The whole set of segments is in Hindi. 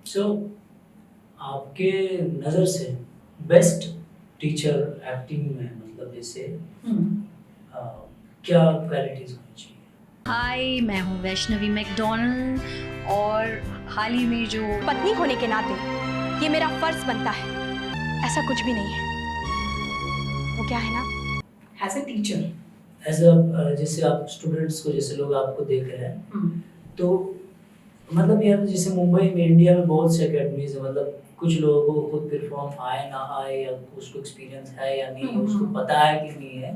सो आपके नज़र से बेस्ट टीचर एक्टिंग में मतलब जैसे अ, क्या क्वालिटीज होनी चाहिए? हाय, मैं हूँ वैष्णवी मैकडोनल्ड और हाल ही में जो पत्नी होने के नाते ये मेरा फर्ज बनता है, ऐसा कुछ भी नहीं है। वो क्या है ना, as a teacher. As a जैसे आप स्टूडेंट्स को, जैसे लोग आपको देख रहे हैं, तो मतलब यार जैसे मुंबई में, इंडिया में बहुत से अकेडमीज है, मतलब कुछ लोगों को खुद परफॉर्म आए ना आए, या उसको एक्सपीरियंस है या नहीं है, उसको पता है कि नहीं है।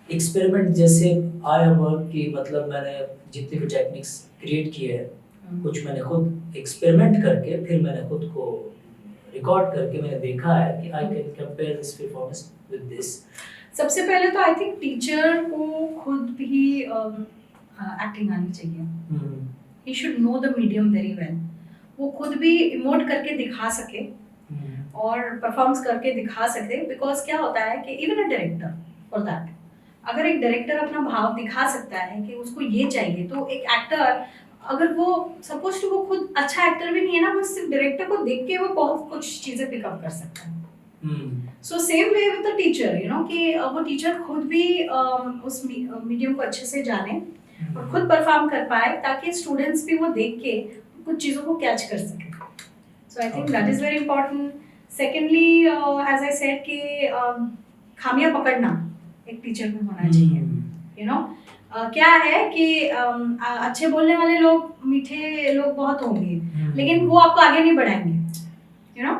एक्सपेरिमेंट जैसे आया वर्क की, मतलब मैंने जितनी भी टेक्निक्स क्रिएट किए हैं, कुछ मैंने खुद एक्सपेरिमेंट करके फिर मैंने खुद को रिकॉर्ड करके मैंने देखा है कि I can compare this performance with this. सबसे पहले तो आई थिंक टीचर को खुद भी एक्टिंग आनी चाहिए। He should know the medium very well. वो खुद भी इमोट करके दिखा सके और परफॉर्म्स करके दिखा सके। बिकॉज क्या होता है कि even a director for that, अगर एक डायरेक्टर अपना भाव दिखा सकता है कि उसको ये चाहिए, तो एक एक्टर, अगर वो सपोज टू वो खुद अच्छा एक्टर भी नहीं है ना, वो सिर्फ डायरेक्टर को देख के वो बहुत कुछ चीजें पिकअप कर सकता है। So same way with the teacher, you know, कि वो टीचर खुद भी उस मीडियम को अच्छे से जाने और खुद परफॉर्म कर पाए, ताकि स्टूडेंट्स भी वो देख के कुछ चीज़ों को कैच कर सके। So I think that is very important. Secondly, as I said कि खामियां पकड़ना एक टीचर में होना चाहिए। यू नो, क्या है कि अच्छे बोलने वाले लोग, मीठे लोग बहुत होंगे, लेकिन वो आपको आगे नहीं बढ़ाएंगे। यू नो,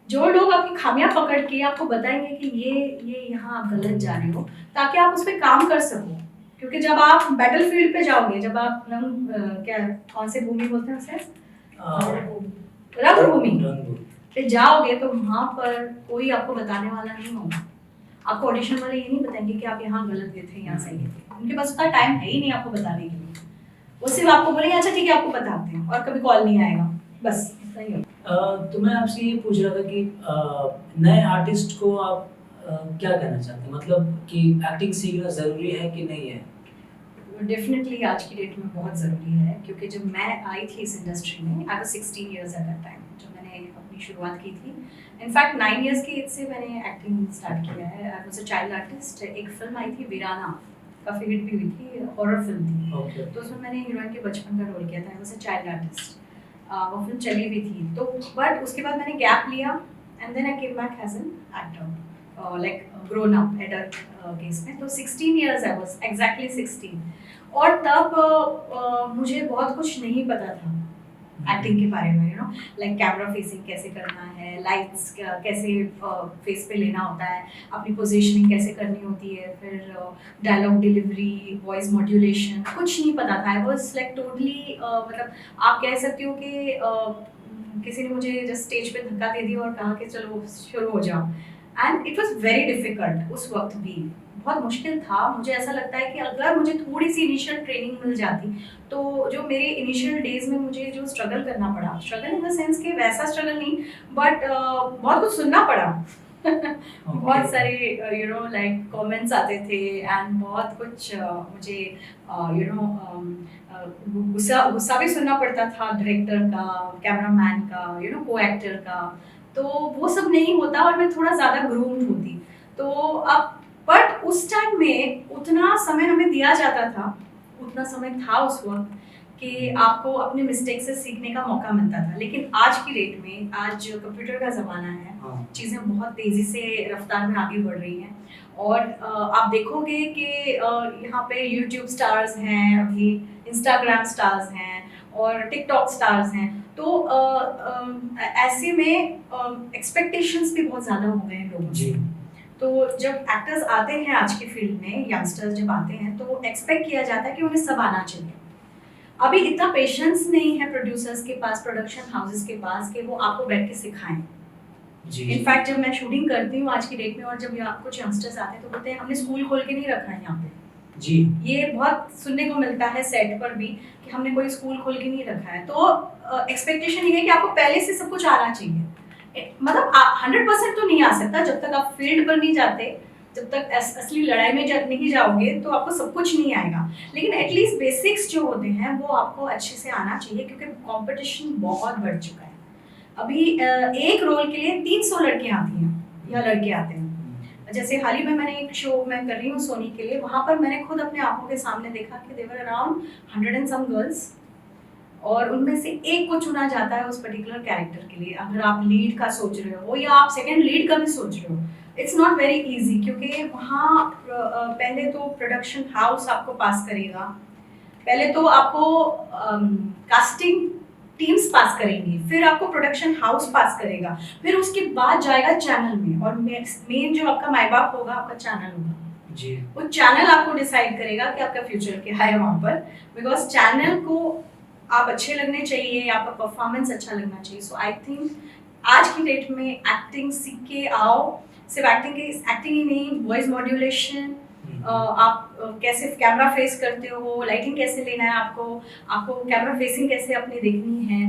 जो लोग आपकी खामियां पकड़ के आपको बताएंगे कि ये यहाँ आप गलत जा रहे हो, ताकि आप उस पर काम कर सको। क्योंकि जब आप बैटल फील्ड पे जाओगे, जब आप क्या, कौन से भूमि बोलते हैं उसे, रणभूमि पे जाओगे, तो वहाँ पर कोई आपको बताने वाला नहीं होगा। आपको ऑडिशन वाले ये नहीं बताएंगे कि आप यहाँ गलत गए थे, यहाँ सही गए थे। उनके पास उतना टाइम है ही नहीं आपको बताने के लिए। वो सिर्फ आपको बोलेंगे अच्छा ठीक है आपको बताते हैं, और कभी कॉल नहीं आएगा, बस इतना ही होगा। तो मैं आपसे ये पूछ रहा था कि नए आर्टिस्ट को आप क्या कहना चाहते हैं, मतलब कि एक्टिंग सीखना ज़रूरी है कि नहीं है? डेफिनेटली आज की डेट में बहुत ज़रूरी है, क्योंकि जब मैं आई थी इस इंडस्ट्री में, I was 16 years at that time, जब मैंने अपनी शुरुआत की थी। इनफैक्ट 9 इयर्स की एज से मैंने एक्टिंग स्टार्ट किया है। I was a child artist. एक फिल्म आई थी वीराना, काफ़ी हिट भी हुई थी, हॉरर फिल्म थी। तो उसमें मैंने हीरोइन के बचपन का रोल किया था। I was a child artist. वो फिल्म चली भी थी, तो बट उसके बाद मैंने गैप लिया, and then I came back as an actor, like grown up adult case में। तो 16 इयर्स आई वाज एग्जैक्टली 16। और तब मुझे बहुत कुछ नहीं पता था एक्टिंग के बारे में। You know, like camera facing कैसे करना है, लाइट्स कैसे फेस पे लेना होता है, अपनी पोजीशनिंग कैसे करनी होती है, फिर डायलॉग डिलीवरी, वॉइस मॉड्यूलेशन, कुछ नहीं पता था। आई वाज लाइक टोटली, मतलब आप कह सकते हो कि किसी ने मुझे जस्ट स्टेज पे धक्का दे दिया और कहा कि चलो शुरू हो जाओ। And it was very difficult. उस वक्त भी बहुत मुश्किल था। मुझे ऐसा लगता है कि अगर मुझे थोड़ी सी इनिशियल ट्रेनिंग मिल जाती, तो जो मेरे इनिशियल डेज में मुझे जो स्ट्रगल करना पड़ा, स्ट्रगल इन द सेंस कि वैसा स्ट्रगल नहीं, बट बहुत कुछ सुनना पड़ा। बहुत सारे यू नो लाइक कमेंट्स आते थे, एंड बहुत कुछ मुझे यू नो गुस्सा भी सुनना पड़ता था, डायरेक्टर का, कैमरामैन का, यू नो को एक्टर का। तो वो सब नहीं होता और मैं थोड़ा ज़्यादा ग्रूम्ड होती। तो अब बट उस टाइम में उतना समय हमें दिया जाता था, उतना समय था उस वक्त कि आपको अपने मिस्टेक से सीखने का मौका मिलता था। लेकिन आज की डेट में, आज कंप्यूटर का ज़माना है, चीज़ें बहुत तेज़ी से रफ्तार में आगे बढ़ रही हैं। और आप देखोगे कि यहाँ पे यूट्यूब स्टार्स हैं, अभी इंस्टाग्राम स्टार्स हैं और टिकटॉक स्टार्स हैं। तो ऐसे में एक्सपेक्टेशंस भी बहुत ज़्यादा हो गए हैं लोगों से। तो जब एक्टर्स आते हैं आज की फील्ड में, यंगस्टर्स जब आते हैं, तो एक्सपेक्ट किया जाता है कि उन्हें सब आना चाहिए। अभी इतना पेशेंस नहीं है प्रोड्यूसर्स के पास, प्रोडक्शन हाउसेस के पास, कि वो आपको बैठ के सिखाएं। इनफैक्ट जब मैं शूटिंग करती हूँ आज की डेट में, और जब कुछ यंगस्टर्स आते हैं तो बोलते हैं हमने स्कूल खोल के नहीं रखा है यहाँ पे। जी, ये बहुत सुनने को मिलता है सेट पर भी, कि हमने कोई स्कूल खोल के नहीं रखा है। तो एक्सपेक्टेशन ये है कि आपको पहले से सब कुछ आना चाहिए। मतलब 100% तो नहीं आ सकता, जब तक आप फील्ड पर नहीं जाते, जब तक असली लड़ाई में नहीं जाओगे, तो आपको सब कुछ नहीं आएगा। लेकिन एटलीस्ट बेसिक्स जो होते हैं वो आपको अच्छे से आना चाहिए, क्योंकि कंपटीशन बहुत बढ़ चुका है। अभी एक रोल के लिए 300 लड़कियां आती हैं या लड़के आते हैं। जैसे हाल ही में मैंने एक शो मैं कर रही हूँ सोनी के लिए, वहाँ पर मैंने खुद अपने आंखों के सामने देखा कि देवर अराउंड 100 and some गर्ल्स, और उनमें से एक को चुना जाता है उस पर्टिकुलर कैरेक्टर के लिए। अगर आप लीड का सोच रहे हो या आप सेकंड लीड का भी सोच रहे हो, इट्स नॉट वेरी इजी, क्योंकि वहाँ पहले तो प्रोडक्शन हाउस आपको पास करेगा, पहले तो आपको कास्टिंग टीम्स पास करेंगी, फिर आपको प्रोडक्शन हाउस पास करेगा, फिर उसके बाद जाएगा चैनल में, और मेन जो आपका माई बाप होगा आपका चैनल होगा जी। वो चैनल आपको डिसाइड करेगा कि आपका फ्यूचर क्या है वहाँ पर, बिकॉज चैनल को आप अच्छे लगने चाहिए, आपका परफॉर्मेंस अच्छा लगना चाहिए। सो आई थिंक आज की डेट में एक्टिंग सीख के आओ, सिर्फ एक्टिंग ही नहीं, वॉइस मॉड्यूलेशन, आप कैसे कैमरा फेस करते हो, लाइटिंग कैसे लेना है आपको कैमरा फेसिंग कैसे अपनी देखनी है,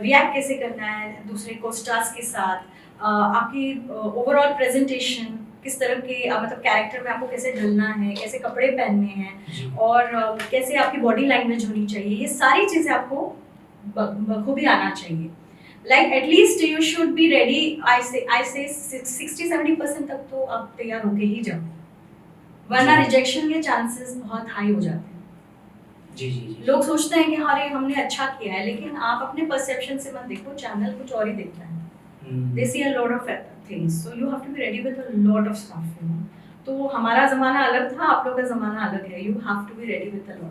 रिएक्ट कैसे करना है दूसरे को स्टार्स के साथ, आपकी ओवरऑल प्रेजेंटेशन किस तरह के मतलब कैरेक्टर में आपको कैसे ढलना है, कैसे कपड़े पहनने हैं, और कैसे आपकी बॉडी लैंग्वेज होनी चाहिए, ये सारी चीज़ें आपको बखूबी आना चाहिए। Like at least you should be ready. I say 60-70% तक तो आप तैयार होके ही जाओ, वरना रिजेक्शन के चांसेस बहुत हाई हो जाते हैं। जी जी जी। लोग सोचते हैं कि अरे हमने अच्छा किया है, लेकिन आप अपने परसेप्शन से मत देखो, चैनल कुछ और ही देखता है। They see a lot of things, so you have to be ready with a lot of stuff, you know. तो हमारा ज़माना अलग था, आप लोगों का ज़माना अलग है, you have to be ready with a lot.